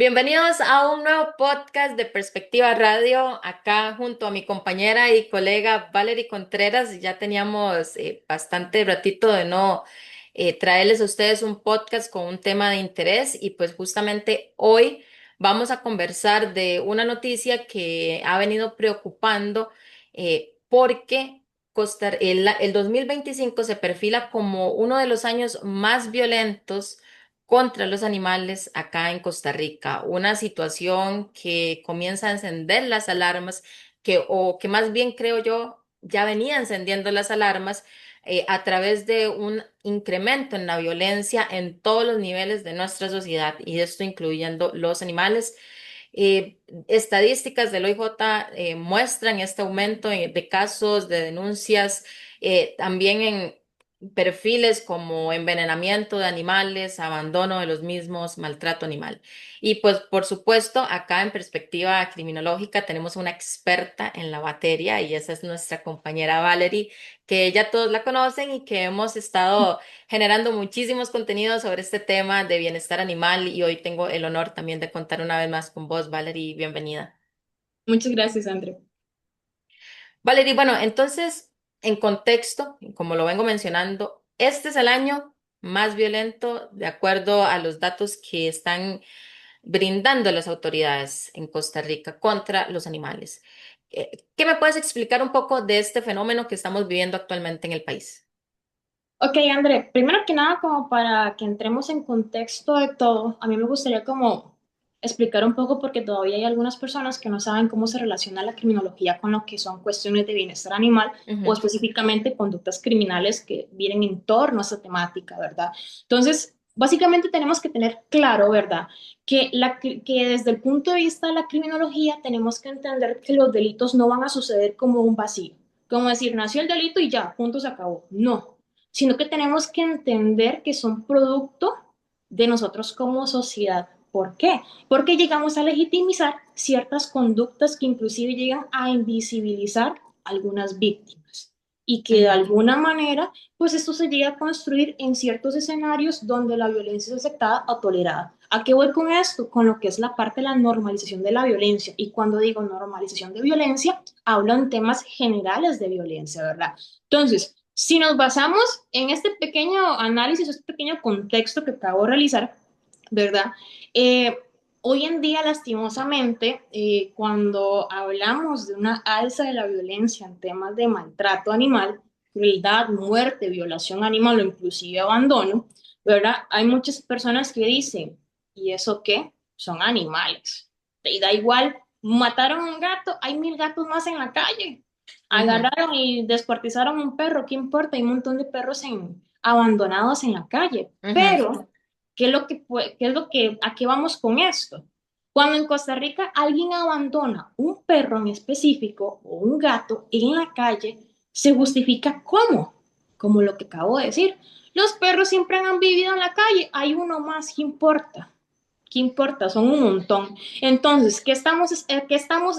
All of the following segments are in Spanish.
Bienvenidos a un nuevo podcast de Perspectiva Radio, acá junto a mi compañera y colega Valerie Contreras. Ya teníamos bastante ratito de no traerles a ustedes un podcast con un tema de interés y pues justamente hoy vamos a conversar de una noticia que ha venido preocupando porque el 2025 se perfila como uno de los años más violentos contra los animales acá en Costa Rica, una situación que comienza a encender las alarmas, o que más bien creo yo ya venía encendiendo las alarmas a través de un incremento en la violencia en todos los niveles de nuestra sociedad, y esto incluyendo los animales. Estadísticas del OIJ muestran este aumento de casos, de denuncias, también en perfiles como envenenamiento de animales, abandono de los mismos, maltrato animal. Y pues por supuesto, acá en perspectiva criminológica tenemos una experta en la materia y esa es nuestra compañera Valerie, que ya todos la conocen y que hemos estado generando muchísimos contenidos sobre este tema de bienestar animal, y hoy tengo el honor también de contar una vez más con vos, Valerie, bienvenida. Muchas gracias, André. Valerie, bueno, entonces, en contexto, como lo vengo mencionando, este es el año más violento de acuerdo a los datos que están brindando las autoridades en Costa Rica contra los animales. ¿Qué me puedes explicar un poco de este fenómeno que estamos viviendo actualmente en el país? Ok, André, primero que nada, como para que entremos en contexto de todo, a mí me gustaría como explicar un poco porque todavía hay algunas personas que no saben cómo se relaciona la criminología con lo que son cuestiones de bienestar animal o Ujú. específicamente conductas criminales que vienen en torno a esa temática, ¿verdad? Entonces, básicamente tenemos que tener claro, ¿verdad? Que desde el punto de vista de la criminología tenemos que entender que los delitos no van a suceder como un vacío, como decir, nació el delito y ya, punto, se acabó. No, sino que tenemos que entender que son producto de nosotros como sociedad. ¿Por qué? Porque llegamos a legitimizar ciertas conductas que inclusive llegan a invisibilizar a algunas víctimas y que de Ujú. alguna manera, pues esto se llega a construir en ciertos escenarios donde la violencia es aceptada o tolerada. ¿A qué voy con esto? Con lo que es la parte de la normalización de la violencia. Y cuando digo normalización de violencia, hablo en temas generales de violencia, ¿verdad? Entonces, si nos basamos en este pequeño análisis, este pequeño contexto que acabo de realizar, ¿verdad? Eh, Hoy en día, lastimosamente, cuando hablamos de una alza de la violencia en temas de maltrato animal, crueldad, muerte, violación animal o inclusive abandono, ¿verdad? Hay muchas personas que dicen, ¿y eso qué? Son animales. Te da igual, mataron a un gato, hay 1000 gatos más en la calle. Ujú. Agarraron y descuartizaron un perro, ¿qué importa? Hay un montón de perros abandonados en la calle. Ujú. Pero, qué es lo que, a qué vamos con esto? Cuando en Costa Rica alguien abandona un perro en específico o un gato en la calle, se justifica ¿cómo? Como lo que acabo de decir. Los perros siempre han vivido en la calle, hay uno más, ¿qué importa? ¿Qué importa? Son un montón. Entonces, ¿qué estamos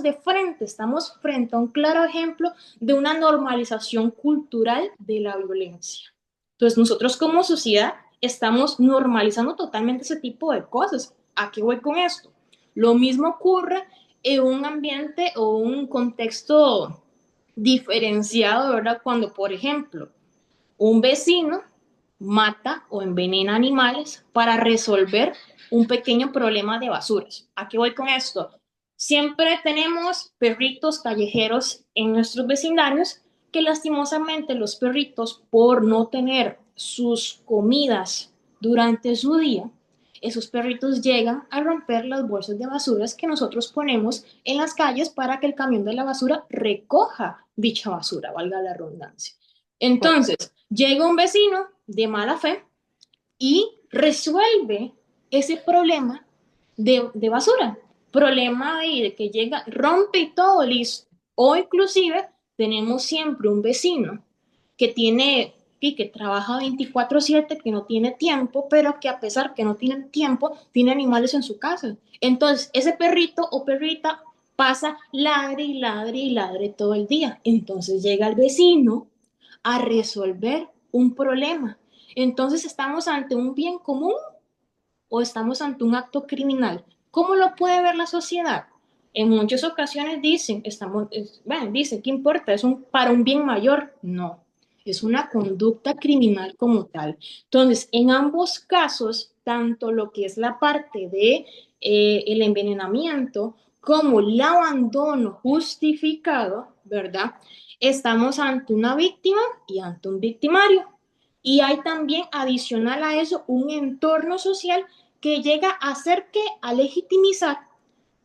de frente? Estamos frente a un claro ejemplo de una normalización cultural de la violencia. Entonces, nosotros como sociedad estamos normalizando totalmente ese tipo de cosas. ¿A qué voy con esto? Lo mismo ocurre en un ambiente o un contexto diferenciado, ¿verdad? Cuando, por ejemplo, un vecino mata o envenena animales para resolver un pequeño problema de basuras. ¿A qué voy con esto? Siempre tenemos perritos callejeros en nuestros vecindarios que lastimosamente los perritos, por no tener sus comidas durante su día, esos perritos llegan a romper las bolsas de basuras que nosotros ponemos en las calles para que el camión de la basura recoja dicha basura, valga la redundancia. Co- Entonces, llega un vecino de mala fe y resuelve ese problema de basura. Problema de que llega, rompe y todo listo. O inclusive tenemos siempre un vecino que tiene que trabaja 24/7, que no tiene tiempo, pero que a pesar que no tiene tiempo, tiene animales en su casa. Entonces, ese perrito o perrita pasa ladre y ladre y ladre todo el día. Entonces llega el vecino a resolver un problema. Entonces, ¿estamos ante un bien común o estamos ante un acto criminal? ¿Cómo lo puede ver la sociedad? En muchas ocasiones dicen, bueno, dicen, ¿qué importa? Para un bien mayor. No, es una conducta criminal como tal. Entonces, en ambos casos, tanto lo que es la parte de el envenenamiento como el abandono justificado, ¿verdad? Estamos ante una víctima y ante un victimario. Y hay también, adicional a eso, un entorno social que llega a hacer que, a legitimizar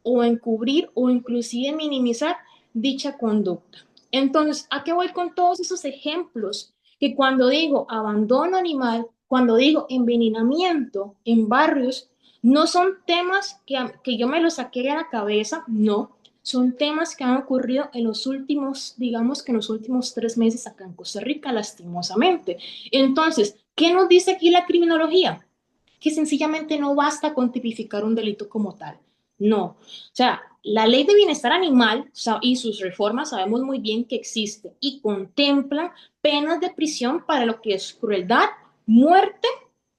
o encubrir o inclusive minimizar dicha conducta. Entonces, ¿a qué voy con todos esos ejemplos? Que cuando digo abandono animal, cuando digo envenenamiento en barrios, no son temas que yo me los saqué de la cabeza, no, son temas que han ocurrido en los últimos, digamos que en los últimos 3 meses acá en Costa Rica, lastimosamente. Entonces, ¿qué nos dice aquí la criminología? Que sencillamente no basta con tipificar un delito como tal. No. O sea, la ley de bienestar animal y sus reformas sabemos muy bien que existe y contemplan penas de prisión para lo que es crueldad, muerte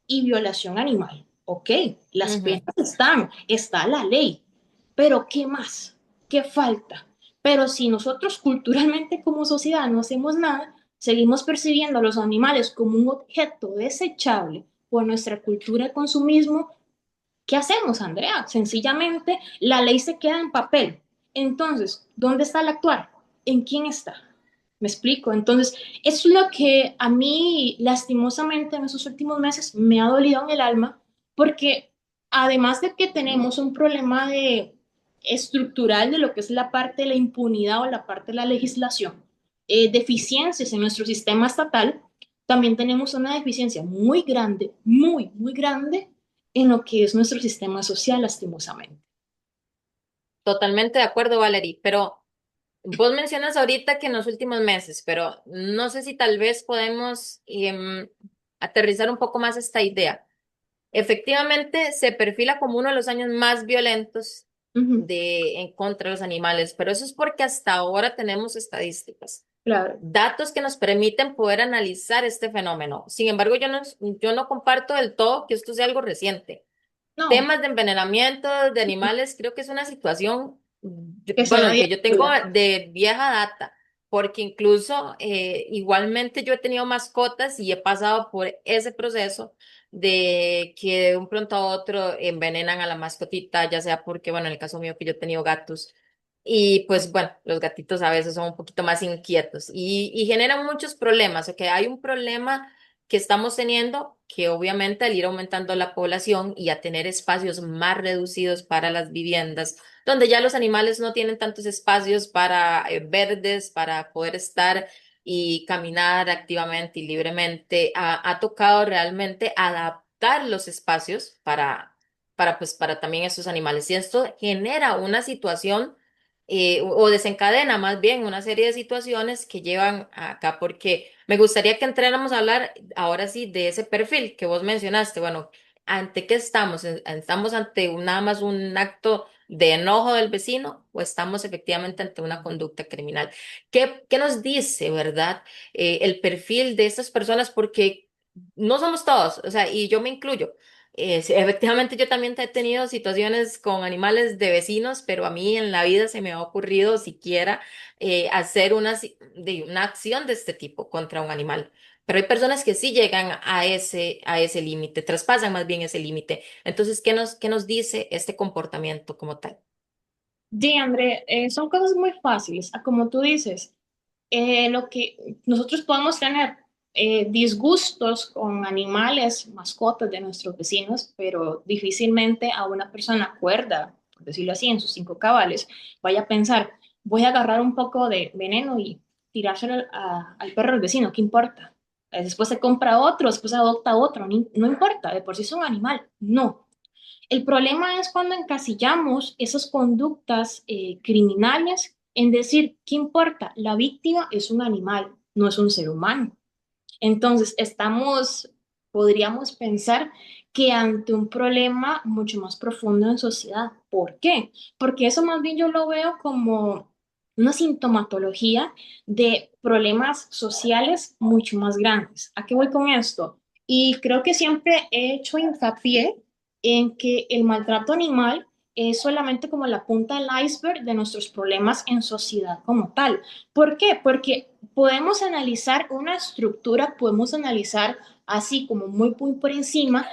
y violación animal. Ok, las Ujú. penas están, está la ley, pero ¿qué más? ¿Qué falta? Pero si nosotros culturalmente como sociedad no hacemos nada, seguimos percibiendo a los animales como un objeto desechable por nuestra cultura de consumismo. ¿Qué hacemos, Andrea? Sencillamente la ley se queda en papel. Entonces, ¿dónde está el actuar? ¿En quién está? ¿Me explico? Entonces, eso es lo que a mí, lastimosamente, en esos últimos meses me ha dolido en el alma, porque además de que tenemos un problema estructural de lo que es la parte de la impunidad o la parte de la legislación, deficiencias en nuestro sistema estatal, también tenemos una deficiencia muy grande, muy, muy grande en lo que es nuestro sistema social, lastimosamente. Totalmente de acuerdo, Valerie, pero vos mencionas ahorita que en los últimos meses, pero no sé si tal vez podemos aterrizar un poco más esta idea. Efectivamente, se perfila como uno de los años más violentos Ujú, en contra de los animales, pero eso es porque hasta ahora tenemos estadísticas, claro. datos que nos permiten poder analizar este fenómeno. Sin embargo, yo no comparto del todo que esto sea algo reciente. No, Temas de envenenamiento de animales, creo que es una situación, que se da bueno, día que yo tengo a día. de vieja data, porque incluso igualmente yo he tenido mascotas y he pasado por ese proceso de que de un pronto a otro envenenan a la mascotita, ya sea porque, bueno, en el caso mío que yo he tenido gatos, y pues bueno, los gatitos a veces son un poquito más inquietos y generan muchos problemas, o que hay un problema que estamos teniendo, que obviamente al ir aumentando la población y a tener espacios más reducidos para las viviendas, donde ya los animales no tienen tantos espacios para verdes, para poder estar y caminar activamente y libremente, ha tocado realmente adaptar los espacios para también esos animales. Y esto genera una situación o desencadena más bien una serie de situaciones que llevan acá, porque me gustaría que entráramos a hablar ahora sí de ese perfil que vos mencionaste. Bueno, ¿ante qué estamos? ¿Estamos ante nada más un acto de enojo del vecino o estamos efectivamente ante una conducta criminal? ¿Qué nos dice, verdad? El perfil de estas personas, porque no somos todos, o sea, y yo me incluyo. Sí, efectivamente, yo también he tenido situaciones con animales de vecinos, pero a mí en la vida se me ha ocurrido siquiera hacer una acción de este tipo contra un animal. Pero hay personas que sí llegan a ese límite, traspasan más bien ese límite. Entonces, ¿qué nos dice este comportamiento como tal? Sí, André, son cosas muy fáciles. Como tú dices, lo que nosotros podemos tener disgustos con animales, mascotas de nuestros vecinos, pero difícilmente a una persona cuerda, por decirlo así, en sus cinco cabales, vaya a pensar, voy a agarrar un poco de veneno y tirárselo al perro del vecino, ¿qué importa? Después se compra otro, después adopta otro, no importa, de por sí es un animal, no. El problema es cuando encasillamos esas conductas criminales en decir, ¿qué importa? La víctima es un animal, no es un ser humano. Entonces, podríamos pensar que ante un problema mucho más profundo en sociedad. ¿Por qué? Porque eso más bien yo lo veo como una sintomatología de problemas sociales mucho más grandes. ¿A qué voy con esto? Y creo que siempre he hecho hincapié en que el maltrato animal es solamente como la punta del iceberg de nuestros problemas en sociedad como tal. ¿Por qué? Porque podemos analizar una estructura, podemos analizar así como muy, muy por encima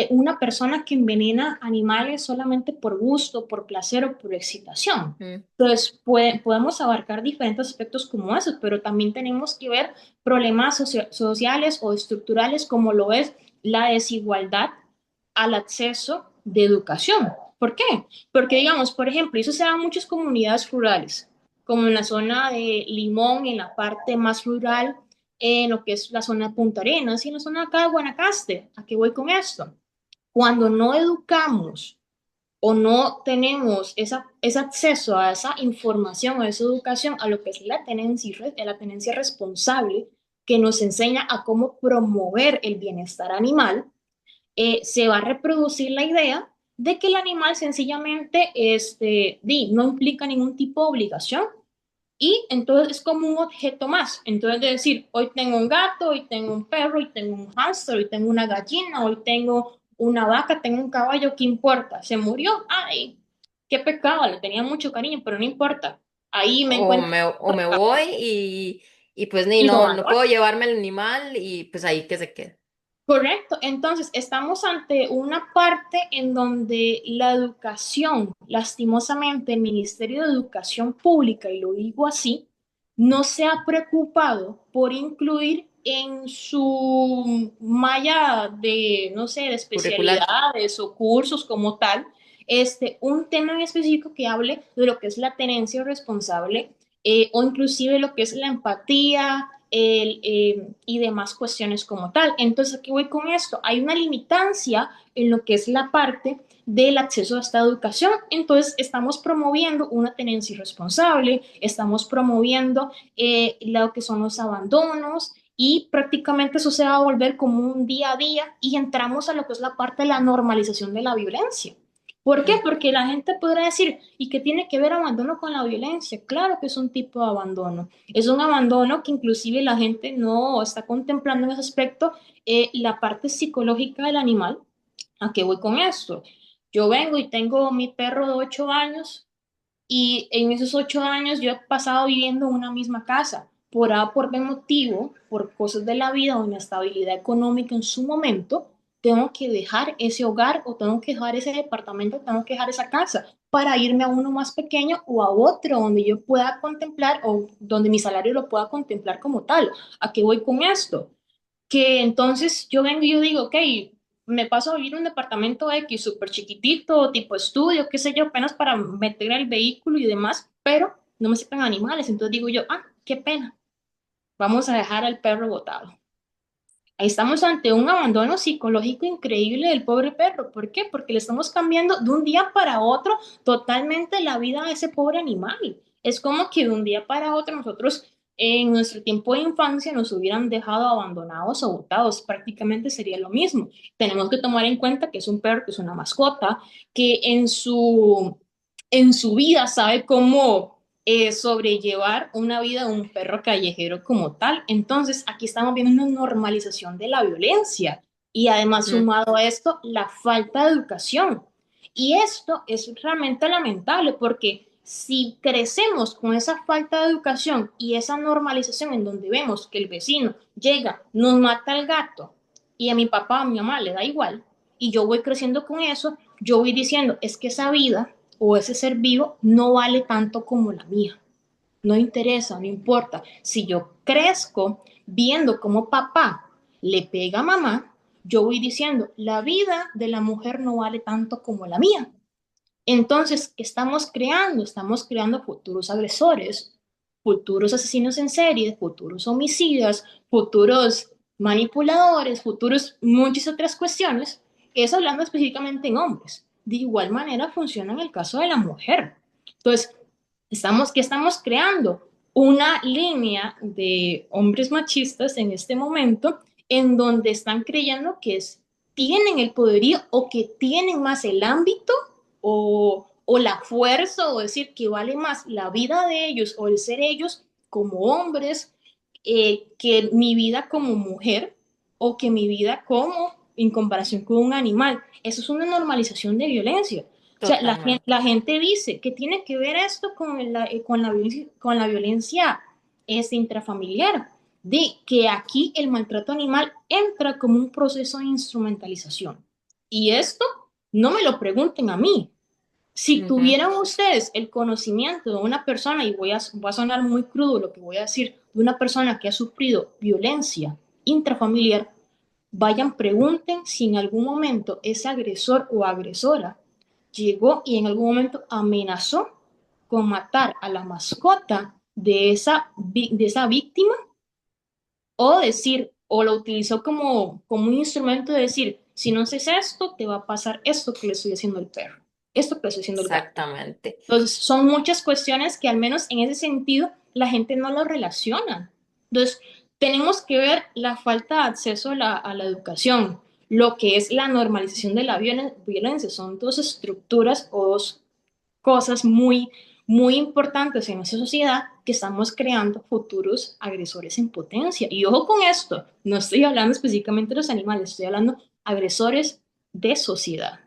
una persona que envenena animales solamente por gusto, por placer o por excitación. Mm. Entonces, podemos abarcar diferentes aspectos como esos, pero también tenemos que ver problemas sociales o estructurales como lo es la desigualdad al acceso de educación. ¿Por qué? Porque, digamos, por ejemplo, eso se da en muchas comunidades rurales, como en la zona de Limón, en la parte más rural, en lo que es la zona de Punta Arenas y en la zona de acá de Guanacaste. ¿A qué voy con esto? Cuando no educamos o no tenemos ese acceso a esa información, a esa educación, a lo que es la tenencia responsable, que nos enseña a cómo promover el bienestar animal, se va a reproducir la idea de que el animal sencillamente no implica ningún tipo de obligación y entonces es como un objeto más. Entonces de decir, hoy tengo un gato, hoy tengo un perro, hoy tengo un hámster, hoy tengo una gallina, hoy tengo una vaca, tengo un caballo, ¿qué importa? ¿Se murió? Ay, qué pecado, le tenía mucho cariño, pero no importa. Ahí me encuentro O me voy y pues ni y lo no, no abandono. puedo llevarme el animal y pues ahí que se quede. Correcto, entonces estamos ante una parte en donde la educación, lastimosamente, el Ministerio de Educación Pública, y lo digo así, no se ha preocupado por incluir en su malla de, no sé, de Curricular. especialidades o cursos como tal, un tema en específico que hable de lo que es la tenencia responsable o inclusive lo que es la empatía y demás cuestiones como tal. Entonces, aquí voy con esto. Hay una limitancia en lo que es la parte del acceso a esta educación. Entonces, estamos promoviendo una tenencia irresponsable, estamos promoviendo lo que son los abandonos y prácticamente eso se va a volver como un día a día y entramos a lo que es la parte de la normalización de la violencia. ¿Por qué? Mm. Porque la gente podrá decir, ¿y qué tiene que ver abandono con la violencia? Claro que es un tipo de abandono. Es un abandono que inclusive la gente no está contemplando en ese aspecto la parte psicológica del animal. ¿A qué voy con esto? Yo vengo y tengo mi perro de 8 años y en esos 8 años yo he pasado viviendo en una misma casa. Por A, por B motivo, por cosas de la vida o inestabilidad económica en su momento, tengo que dejar ese hogar o tengo que dejar ese departamento, tengo que dejar esa casa para irme a uno más pequeño o a otro donde yo pueda contemplar o donde mi salario lo pueda contemplar como tal. ¿A qué voy con esto? Que entonces yo vengo y yo digo, ok, me paso a vivir en un departamento X súper chiquitito, tipo estudio, qué sé yo, apenas para meter el vehículo y demás, pero no me aceptan animales. Entonces digo yo, ah, qué pena, vamos a dejar al perro botado. Ahí estamos ante un abandono psicológico increíble del pobre perro. ¿Por qué? Porque le estamos cambiando de un día para otro totalmente la vida a ese pobre animal. Es como que de un día para otro nosotros en nuestro tiempo de infancia nos hubieran dejado abandonados o botados. Prácticamente sería lo mismo. Tenemos que tomar en cuenta que es un perro, que es una mascota, que en su vida sabe cómo sobrellevar una vida de un perro callejero como tal. Entonces, aquí estamos viendo una normalización de la violencia y además Mm. sumado a esto, la falta de educación. Y esto es realmente lamentable porque si crecemos con esa falta de educación y esa normalización en donde vemos que el vecino llega, nos mata al gato y a mi papá, a mi mamá le da igual, y yo voy creciendo con eso, yo voy diciendo, es que esa vida o ese ser vivo no vale tanto como la mía. No interesa, no importa. Si yo crezco viendo cómo papá le pega a mamá, yo voy diciendo, la vida de la mujer no vale tanto como la mía. Entonces, ¿qué estamos creando? Estamos creando futuros agresores, futuros asesinos en serie, futuros homicidas, futuros manipuladores, futuros muchas otras cuestiones. Eso hablando específicamente en hombres. De igual manera funciona en el caso de la mujer. Entonces, ¿qué estamos creando? Una línea de hombres machistas en este momento en donde están creyendo que tienen el poderío o que tienen más el ámbito o la fuerza o decir que vale más la vida de ellos o el ser ellos como hombres que mi vida como mujer o que mi vida como en comparación con un animal. Eso es una normalización de violencia. O sea, Totalmente. la gente dice que tiene que ver esto con la violencia intrafamiliar, de que aquí el maltrato animal entra como un proceso de instrumentalización. Y esto no me lo pregunten a mí. Si Ujú. tuvieran ustedes el conocimiento de una persona, y voy a sonar muy crudo lo que voy a decir, de una persona que ha sufrido violencia intrafamiliar, vayan, pregunten si en algún momento ese agresor o agresora llegó y en algún momento amenazó con matar a la mascota de esa víctima o decir, o lo utilizó como un instrumento de decir, si no haces esto, te va a pasar esto que le estoy haciendo al perro, esto que le estoy haciendo al gato. Exactamente. Entonces, son muchas cuestiones que al menos en ese sentido la gente no lo relaciona. Entonces, tenemos que ver la falta de acceso a la educación, lo que es la normalización de la violencia. Son dos estructuras o dos cosas muy importantes en nuestra sociedad que estamos creando futuros agresores en potencia. Y ojo con esto, no estoy hablando específicamente de los animales, estoy hablando agresores de sociedad.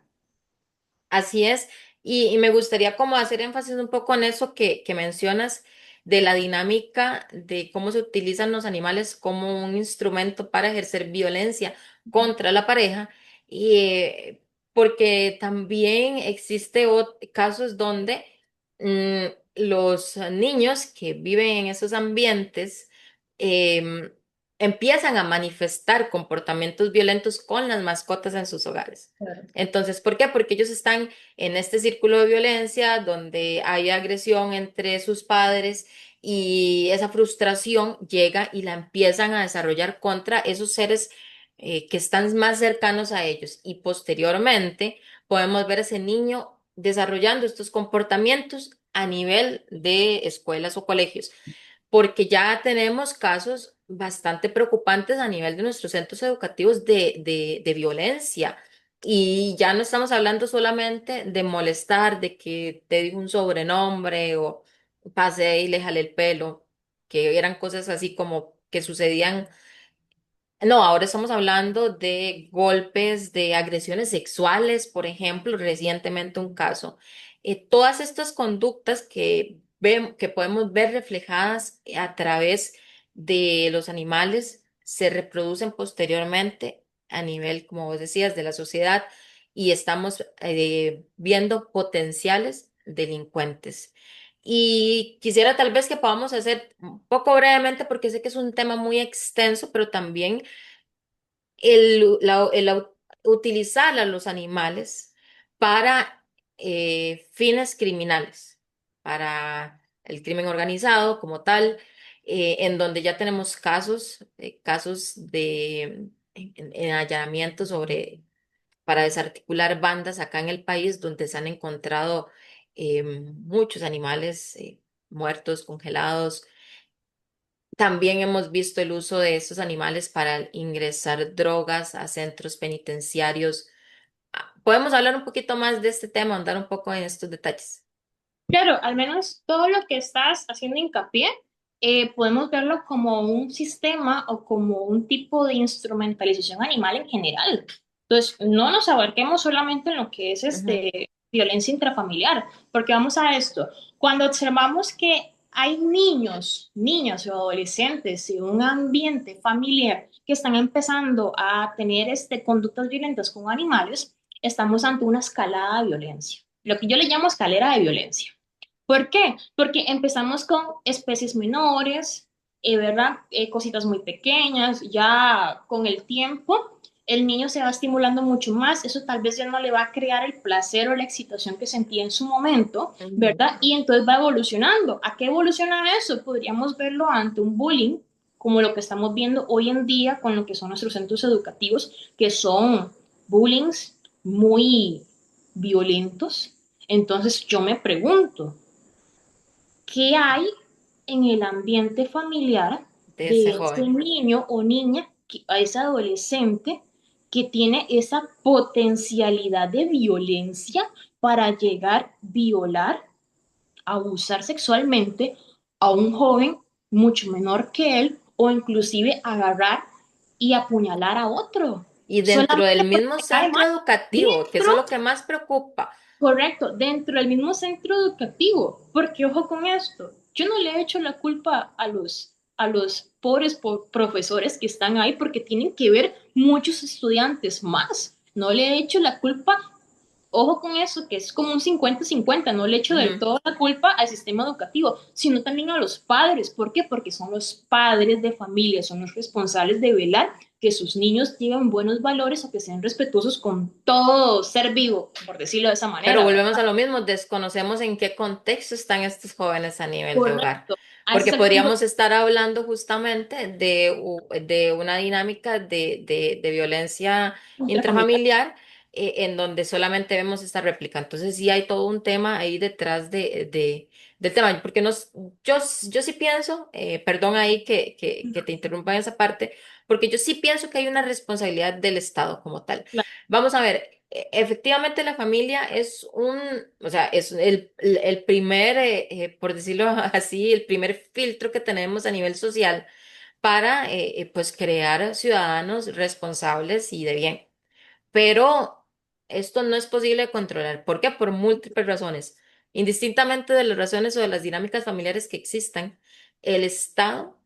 Así es, y me gustaría como hacer énfasis un poco en eso que mencionas de la dinámica de cómo se utilizan los animales como un instrumento para ejercer violencia contra la pareja, y porque también existe casos donde mm, los niños que viven en esos ambientes em, empiezan a manifestar comportamientos violentos con las mascotas en sus hogares. Claro. Entonces, ¿por qué? Porque ellos están en este círculo de violencia donde hay agresión entre sus padres y esa frustración llega y la empiezan a desarrollar contra esos seres que están más cercanos a ellos. Y posteriormente podemos ver a ese niño desarrollando estos comportamientos a nivel de escuelas o colegios, porque ya tenemos casos bastante preocupantes a nivel de nuestros centros educativos de violencia. Y ya no estamos hablando solamente de molestar, de que te dijo un sobrenombre o pasé y le jalé el pelo, que eran cosas así como que sucedían. No, ahora estamos hablando de golpes, de agresiones sexuales, por ejemplo, recientemente un caso. Todas estas conductas que podemos ver reflejadas a través de los animales se reproducen posteriormente a nivel, como vos decías, de la sociedad, y estamos viendo potenciales delincuentes. Y quisiera tal vez que podamos hacer un poco brevemente, porque sé que es un tema muy extenso, pero también utilizar a los animales para fines criminales, para el crimen organizado como tal, en donde ya tenemos casos en allanamientos para desarticular bandas acá en el país, donde se han encontrado muchos animales muertos, congelados. También hemos visto el uso de estos animales para ingresar drogas a centros penitenciarios. Podemos hablar un poquito más de este tema, andar un poco en estos detalles. Claro, al menos todo lo que estás haciendo hincapié, podemos verlo como un sistema o como un tipo de instrumentalización animal en general. Entonces, no nos abarquemos solamente en lo que es Ujú. violencia intrafamiliar, porque vamos a esto. Cuando observamos que hay niños, niñas o adolescentes en un ambiente familiar que están empezando a tener conductas violentas con animales, estamos ante una escalada de violencia, lo que yo le llamo escalera de violencia. ¿Por qué? Porque empezamos con especies menores, ¿verdad? Cositas muy pequeñas, ya con el tiempo el niño se va estimulando mucho más, eso tal vez ya no le va a crear el placer o la excitación que sentía en su momento, Ujú. ¿verdad? Y entonces va evolucionando. ¿A qué evoluciona eso? Podríamos verlo ante un bullying, como lo que estamos viendo hoy en día con lo que son nuestros centros educativos, que son bullings muy violentos. Entonces yo me pregunto, ¿qué hay en el ambiente familiar De ese de ese joven. niño o niña, a ese adolescente que tiene esa potencialidad de violencia para llegar, a violar, abusar sexualmente a un joven mucho menor que él o inclusive agarrar y apuñalar a otro? Y dentro Solamente del porque mismo le cae centro mal. educativo, que eso Dentro es lo que más preocupa. Correcto, dentro del mismo centro educativo, porque ojo con esto, yo no le he hecho la culpa a los pobres profesores que están ahí porque tienen que ver muchos estudiantes más. No le he hecho la culpa, ojo con eso, que es como un 50-50. No le echo del Ujú. todo la culpa al sistema educativo, sino también a los padres. ¿Por qué? Porque son los padres de familia, son los responsables de velar que sus niños lleven buenos valores o que sean respetuosos con todo ser vivo, por decirlo de esa Pero manera, volvemos ¿verdad? a lo mismo, desconocemos en qué contexto están estos jóvenes a nivel de hogar, Correcto. A ese porque es el punto. podríamos estar hablando justamente de una dinámica de violencia Intrafamiliar. intrafamiliar, en donde solamente vemos esta réplica. Entonces sí hay todo un tema ahí detrás del tema, porque yo sí pienso, perdón ahí que te interrumpa en esa parte, porque yo sí pienso que hay una responsabilidad del Estado como tal. Claro. Vamos a ver. Efectivamente, la familia es o sea, es el primer, por decirlo así, el primer filtro que tenemos a nivel social para, pues, crear ciudadanos responsables y de bien. Pero esto no es posible de controlar. ¿Por qué? Por múltiples razones. Indistintamente de las razones o de las dinámicas familiares que existan, el Estado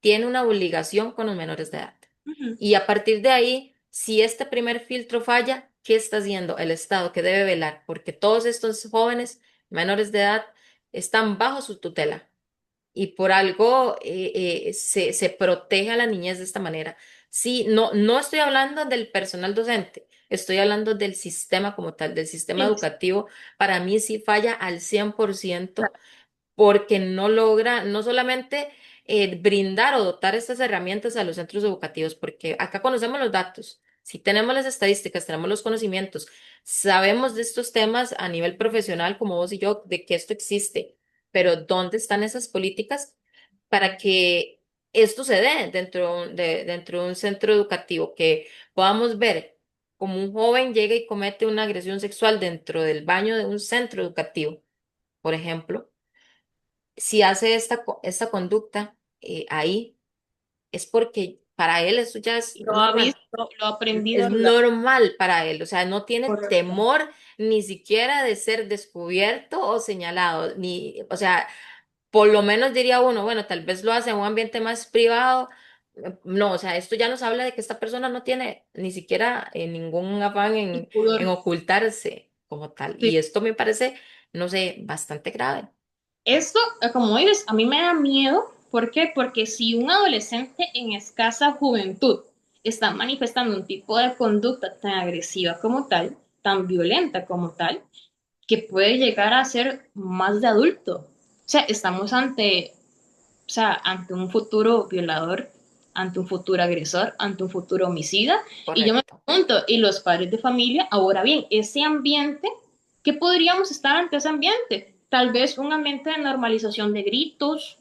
tiene una obligación con los menores de edad. Ujú. Y a partir de ahí, si este primer filtro falla, ¿qué está haciendo el Estado que debe velar? Porque todos estos jóvenes menores de edad están bajo su tutela y por algo se protege a la niñez de esta manera. Sí, no estoy hablando del personal docente, estoy hablando del sistema como tal, del sistema Sí, educativo. Para mí sí falla al 100% claro. porque no logra, no solamente brindar o dotar estas herramientas a los centros educativos, porque acá conocemos los datos. Si tenemos las estadísticas, tenemos los conocimientos, sabemos de estos temas a nivel profesional como vos y yo, de que esto existe, pero ¿dónde están esas políticas para que esto se dé dentro de un centro educativo? Que podamos ver como un joven llega y comete una agresión sexual dentro del baño de un centro educativo, por ejemplo. Si hace esta conducta ahí, es porque para él eso ya es Lo ha normal. visto, lo ha Es aprendido. normal para él, o sea, no tiene Correcto. temor ni siquiera de ser descubierto o señalado, ni, o sea, por lo menos diría uno, bueno, tal vez lo hace en un ambiente más privado. No, o sea, esto ya nos habla de que esta persona no tiene ni siquiera ningún afán El en pudor. ocultarse como tal. Sí. Y esto me parece, no sé, bastante grave. Esto, como dices, a mí me da miedo. ¿Por qué? Porque si un adolescente en escasa juventud está manifestando un tipo de conducta tan agresiva como tal, tan violenta como tal, que puede llegar a ser más de adulto. O sea, estamos ante, o sea, ante un futuro violador, ante un futuro agresor, ante un futuro homicida. Y yo me Correcto. pregunto, ¿y los padres de familia? Ahora bien, ese ambiente, ¿qué podríamos estar ante ese ambiente? Tal vez un ambiente de normalización de gritos,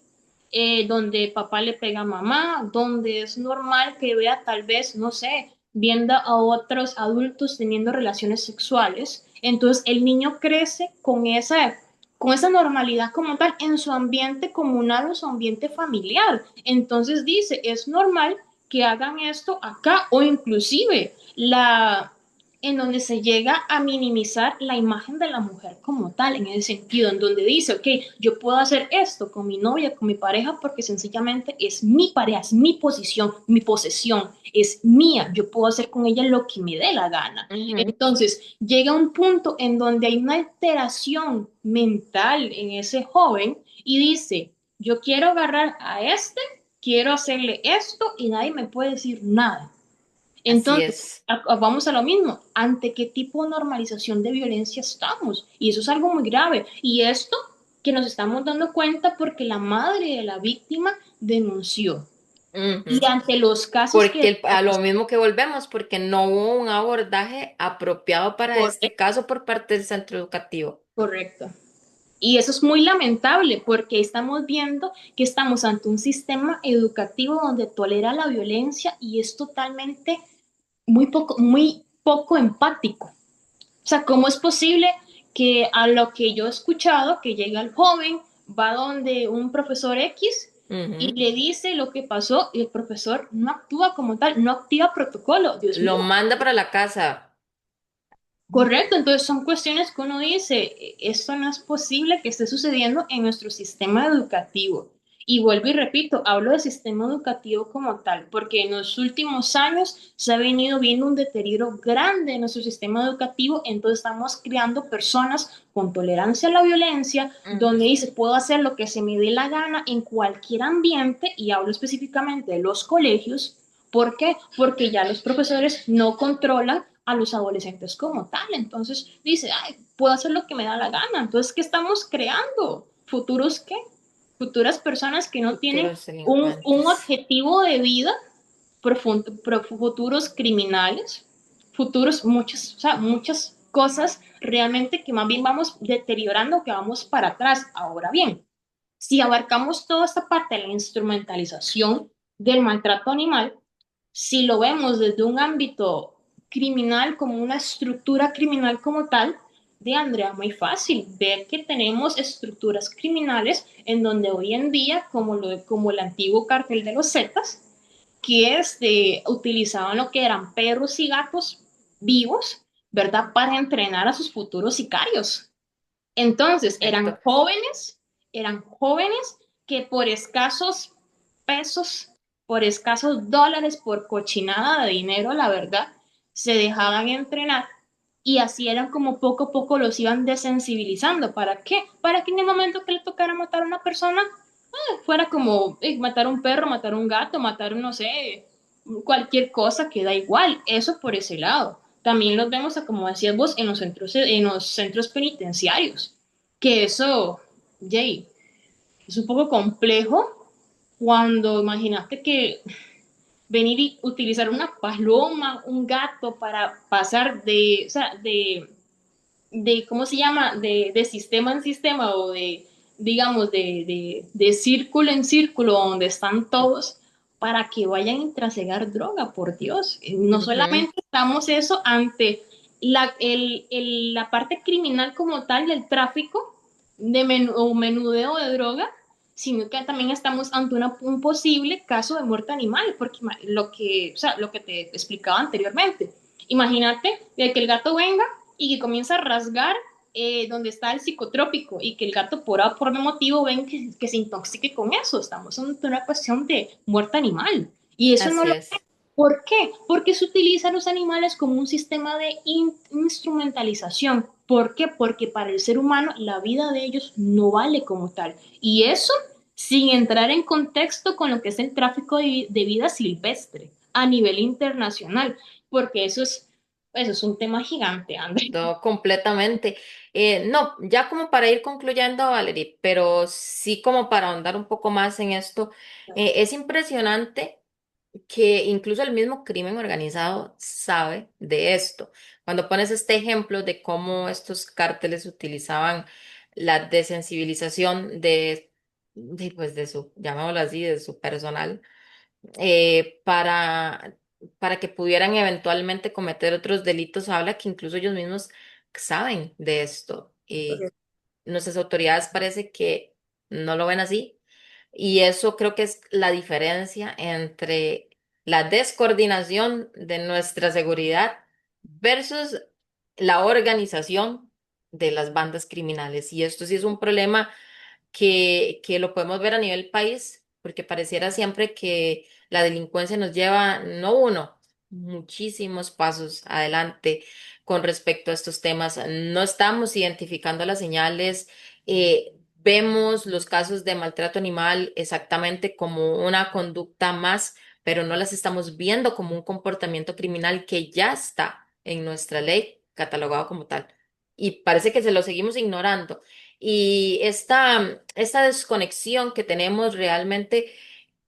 donde papá le pega a mamá, donde es normal que vea tal vez, no sé, viendo a otros adultos teniendo relaciones sexuales. Entonces el niño crece con esa normalidad como tal en su ambiente comunal o su ambiente familiar. Entonces dice, es normal que hagan esto acá o inclusive en donde se llega a minimizar la imagen de la mujer como tal, en ese sentido, en donde dice, ok, yo puedo hacer esto con mi novia, con mi pareja, porque sencillamente es mi pareja, es mi posición, mi posesión, es mía, yo puedo hacer con ella lo que me dé la gana. Ujú. Entonces, llega un punto en donde hay una alteración mental en ese joven y dice, yo quiero agarrar a este, quiero hacerle esto y nadie me puede decir nada. Así Entonces, es. vamos a lo mismo, ¿ante qué tipo de normalización de violencia estamos? Y eso es algo muy grave. Y esto que nos estamos dando cuenta porque la madre de la víctima denunció. Y Ujú. ante los casos Porque que... a lo mismo que volvemos, porque no hubo un abordaje apropiado para este Correcto, caso por parte del centro educativo. correcto. Y eso es muy lamentable porque estamos viendo que estamos ante un sistema educativo donde tolera la violencia y es totalmente muy poco empático. O sea, ¿cómo es posible que a lo que yo he escuchado, que llega el joven, va donde un profesor X y Ujú. le dice lo que pasó y el profesor no actúa como tal, no activa protocolo? Dios Lo mío, manda para la casa. Correcto, entonces son cuestiones que uno dice, esto no es posible que esté sucediendo en nuestro sistema educativo. Y vuelvo y repito, hablo de sistema educativo como tal, porque en los últimos años se ha venido viendo un deterioro grande en nuestro sistema educativo, entonces estamos creando personas con tolerancia a la violencia, donde Ujú. dice, puedo hacer lo que se me dé la gana en cualquier ambiente, y hablo específicamente de los colegios. ¿Por qué? Porque ya los profesores no controlan a los adolescentes como tal. Entonces dice, ay, puedo hacer lo que me da la gana. Entonces, ¿qué estamos creando? ¿Futuros qué? Futuras personas que no tienen Futuros un delincuentes. objetivo de vida, futuros criminales, futuros muchas, o sea, muchas cosas realmente que más bien vamos deteriorando, que vamos para atrás. Ahora bien, si abarcamos toda esta parte de la instrumentalización del maltrato animal, si lo vemos desde un ámbito criminal, como una estructura criminal como tal, de Andrea, muy fácil ver que tenemos estructuras criminales en donde hoy en día, como el antiguo cartel de los Zetas, que utilizaban lo que eran perros y gatos vivos, ¿verdad? Para entrenar a sus futuros sicarios. Entonces, Correcto. eran jóvenes que por escasos pesos, por escasos dólares, por cochinada de dinero, la verdad, se dejaban entrenar y así eran como poco a poco los iban desensibilizando. ¿Para qué? Para que en el momento que le tocara matar a una persona, fuera como matar a un perro, matar a un gato, matar, no sé, cualquier cosa que da igual. Eso por ese lado. También los vemos, como decías vos, en los centros penitenciarios. Que eso, Jay, es un poco complejo cuando imaginaste que venir y utilizar una paloma, un gato para pasar o sea, ¿cómo se llama? De sistema en sistema o digamos, de círculo en círculo donde están todos para que vayan a trasegar droga, por Dios. No Ujú. solamente estamos eso ante la parte criminal como tal del tráfico o menudeo de droga, sino que también estamos ante un posible caso de muerte animal, porque o sea, lo que te explicaba anteriormente. Imagínate que el gato venga y que comienza a rasgar donde está el psicotrópico y que el gato por A por B motivo ven que se intoxique con eso. Estamos ante una cuestión de muerte animal. Y eso no Así lo... es. ¿Por qué? Porque se utilizan los animales como un sistema de instrumentalización. ¿Por qué? Porque para el ser humano la vida de ellos no vale como tal. Y eso sin entrar en contexto con lo que es el tráfico de vida silvestre a nivel internacional, porque eso es un tema gigante, André. No, completamente. No, ya como para ir concluyendo, Valerie, pero sí como para ahondar un poco más en esto, es impresionante que incluso el mismo crimen organizado sabe de esto. Cuando pones este ejemplo de cómo estos cárteles utilizaban la desensibilización pues de su, llamémoslo así, de su personal, eh, para, para que pudieran eventualmente cometer otros delitos, habla que incluso ellos mismos saben de esto. Y nuestras autoridades parece que no lo ven así. Y eso creo que es la diferencia entre la descoordinación de nuestra seguridad versus la organización de las bandas criminales. Y esto sí es un problema que lo podemos ver a nivel país, porque pareciera siempre que la delincuencia nos lleva, no uno, muchísimos pasos adelante con respecto a estos temas. No estamos identificando las señales, vemos los casos de maltrato animal exactamente como una conducta más, pero no las estamos viendo como un comportamiento criminal que ya está en nuestra ley catalogado como tal. Y parece que se lo seguimos ignorando. Y esta desconexión que tenemos realmente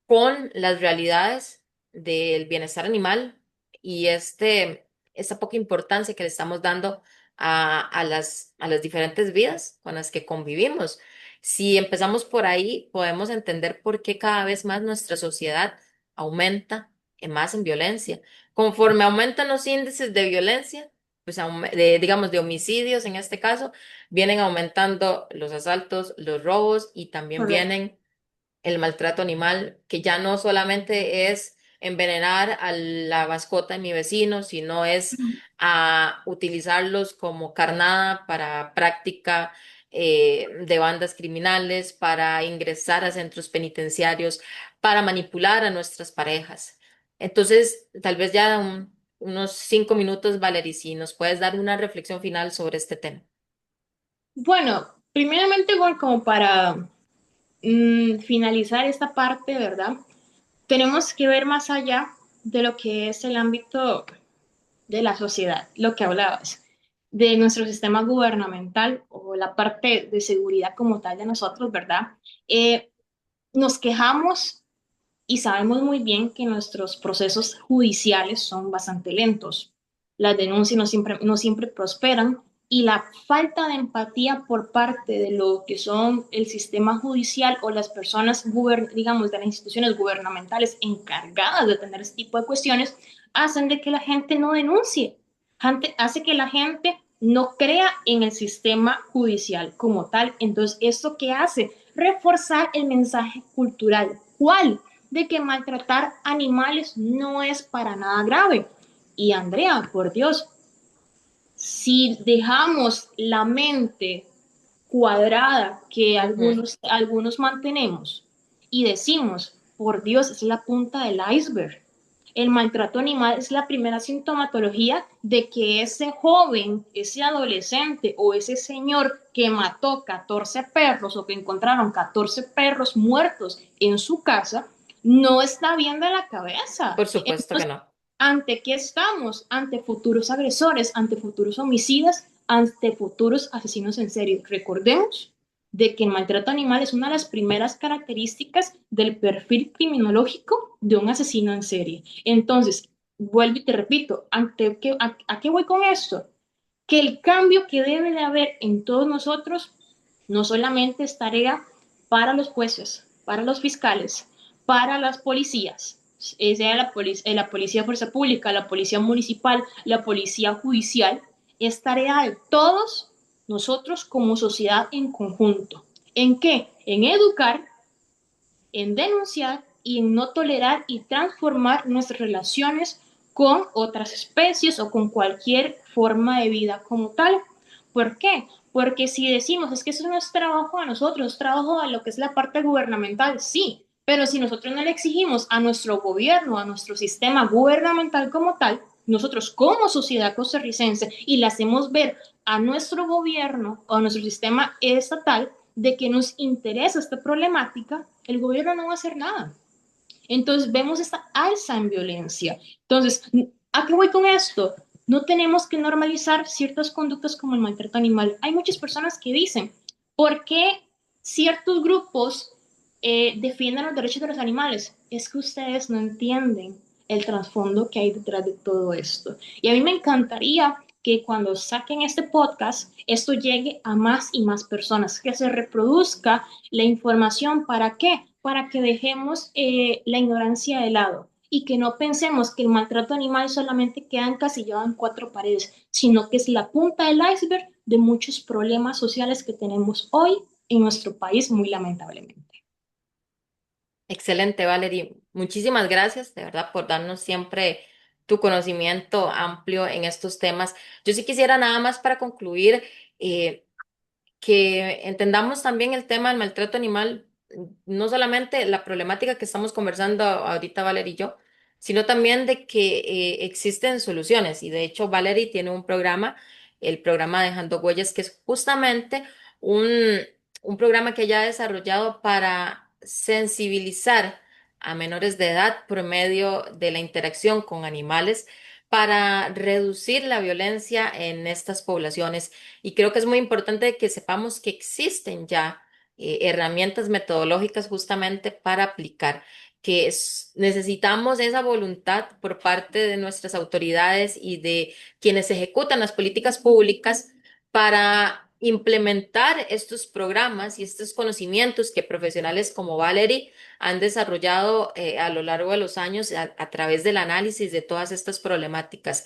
con las realidades del bienestar animal y esta poca importancia que le estamos dando a las diferentes vidas con las que convivimos. Si empezamos por ahí, podemos entender por qué cada vez más nuestra sociedad aumenta más en violencia. Conforme aumentan los índices de violencia, pues digamos de homicidios en este caso, vienen aumentando los asaltos, los robos y también Correcto. vienen el maltrato animal, que ya no solamente es envenenar a la mascota de mi vecino, sino es a utilizarlos como carnada para práctica de bandas criminales, para ingresar a centros penitenciarios, para manipular a nuestras parejas. Entonces, tal vez ya unos 5 minutos, Valerie, si nos puedes dar una reflexión final sobre este tema. Bueno, primeramente, igual como para finalizar esta parte, ¿verdad? Tenemos que ver más allá de lo que es el ámbito de la sociedad, lo que hablabas, de nuestro sistema gubernamental o la parte de seguridad como tal de nosotros, ¿verdad? Eh, Nos quejamos y sabemos muy bien que nuestros procesos judiciales son bastante lentos. Las denuncias no siempre prosperan y la falta de empatía por parte de lo que son el sistema judicial o las personas, digamos, de las instituciones gubernamentales encargadas de tener este tipo de cuestiones, hacen de que la gente no denuncie, hace que la gente no crea en el sistema judicial como tal. Entonces, ¿esto qué hace? Reforzar el mensaje cultural. ¿Cuál? De que maltratar animales no es para nada grave. Y Andrea, por Dios, si dejamos la mente cuadrada que Ujú. algunos mantenemos y decimos, por Dios, es la punta del iceberg. El maltrato animal es la primera sintomatología de que ese joven, ese adolescente o ese señor que mató 14 perros o que encontraron 14 perros muertos en su casa, no está bien de la cabeza. Por supuesto que Entonces, no. ¿ante qué estamos? Ante futuros agresores, ante futuros homicidas, ante futuros asesinos en serie. Recordemos de que el maltrato animal es una de las primeras características del perfil criminológico de un asesino en serie. Entonces, vuelvo y te repito, ¿a qué voy con esto? Que el cambio que debe de haber en todos nosotros no solamente es tarea para los jueces, para los fiscales, para las policías, sea la policía de fuerza pública, la policía municipal, la policía judicial, es tarea de todos nosotros como sociedad en conjunto. ¿En qué? En educar, en denunciar y en no tolerar y transformar nuestras relaciones con otras especies o con cualquier forma de vida como tal. ¿Por qué? Porque si decimos, es que eso no es trabajo de nosotros, es trabajo de lo que es la parte gubernamental, sí, pero si nosotros no le exigimos a nuestro gobierno, a nuestro sistema gubernamental como tal, nosotros como sociedad costarricense, y le hacemos ver a nuestro gobierno o a nuestro sistema estatal de que nos interesa esta problemática, el gobierno no va a hacer nada. Entonces vemos esta alza en violencia. Entonces, ¿a qué voy con esto? No tenemos que normalizar ciertas conductas como el maltrato animal. Hay muchas personas que dicen, ¿por qué ciertos grupos defienden los derechos de los animales? Es que ustedes no entienden el trasfondo que hay detrás de todo esto. Y a mí me encantaría que cuando saquen este podcast, esto llegue a más y más personas, que se reproduzca la información. ¿Para qué? Para que dejemos la ignorancia de lado y que no pensemos que el maltrato animal solamente queda encasillado en cuatro paredes, sino que es la punta del iceberg de muchos problemas sociales que tenemos hoy en nuestro país, muy lamentablemente. Excelente, Valerie. Muchísimas gracias, de verdad, por darnos siempre tu conocimiento amplio en estos temas. Yo sí quisiera nada más para concluir, eh, que entendamos también el tema del maltrato animal, no solamente la problemática que estamos conversando ahorita Valerie y yo, sino también de que existen soluciones. Y de hecho, Valerie tiene un programa, el programa Dejando Huellas, que es justamente un, un programa que ella ha desarrollado para sensibilizar a menores de edad por medio de la interacción con animales para reducir la violencia en estas poblaciones. Y creo que es muy importante que sepamos que existen ya herramientas metodológicas justamente para aplicar, que necesitamos esa voluntad por parte de nuestras autoridades y de quienes ejecutan las políticas públicas para implementar estos programas y estos conocimientos que profesionales como Valerie han desarrollado a lo largo de los años a través del análisis de todas estas problemáticas,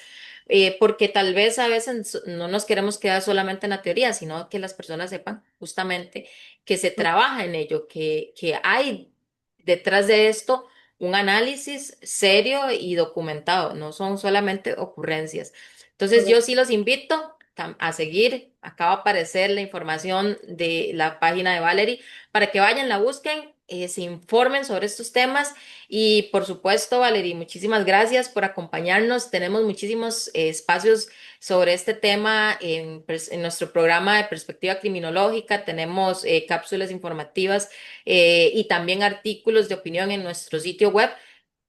porque tal vez a veces no nos queremos quedar solamente en la teoría, sino que las personas sepan justamente que se trabaja en ello, que hay detrás de esto un análisis serio y documentado, no son solamente ocurrencias. Entonces yo sí los invito a seguir, acaba de aparecer la información de la página de Valerie para que vayan, la busquen, se informen sobre estos temas y por supuesto, Valerie, muchísimas gracias por acompañarnos. Tenemos muchísimos espacios sobre este tema en nuestro programa de perspectiva criminológica. Tenemos cápsulas informativas y también artículos de opinión en nuestro sitio web,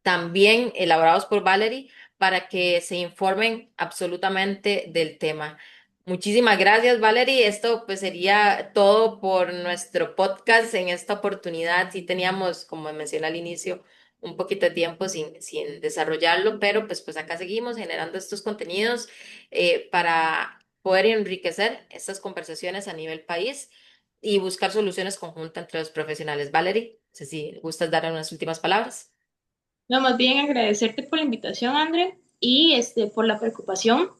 también elaborados por Valerie, para que se informen absolutamente del tema. Muchísimas gracias, Valerie. Esto pues sería todo por nuestro podcast en esta oportunidad. Sí teníamos, como mencioné al inicio, un poquito de tiempo sin desarrollarlo, pero pues acá seguimos generando estos contenidos para poder enriquecer estas conversaciones a nivel país y buscar soluciones conjuntas entre los profesionales. Valerie, no sé si gustas dar unas últimas palabras. No, más bien agradecerte por la invitación, André, y por la preocupación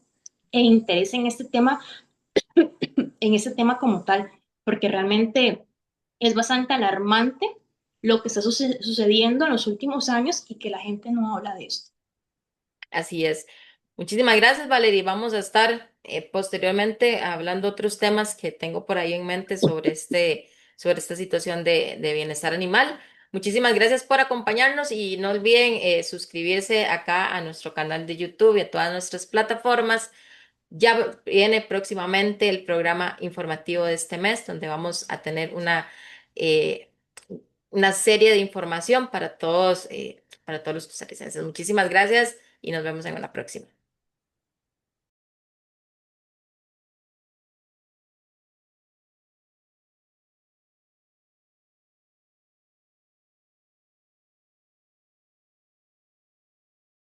e interés en este tema como tal, porque realmente es bastante alarmante lo que está sucediendo en los últimos años y que la gente no habla de esto. Así es. Muchísimas gracias, Valerie. Vamos a estar posteriormente hablando otros temas que tengo por ahí en mente sobre esta situación de bienestar animal. Muchísimas gracias por acompañarnos y no olviden suscribirse acá a nuestro canal de YouTube y a todas nuestras plataformas. Ya viene próximamente el programa informativo de este mes, donde vamos a tener eh, una serie de información para todos los costarricenses. Muchísimas gracias y nos vemos en una próxima.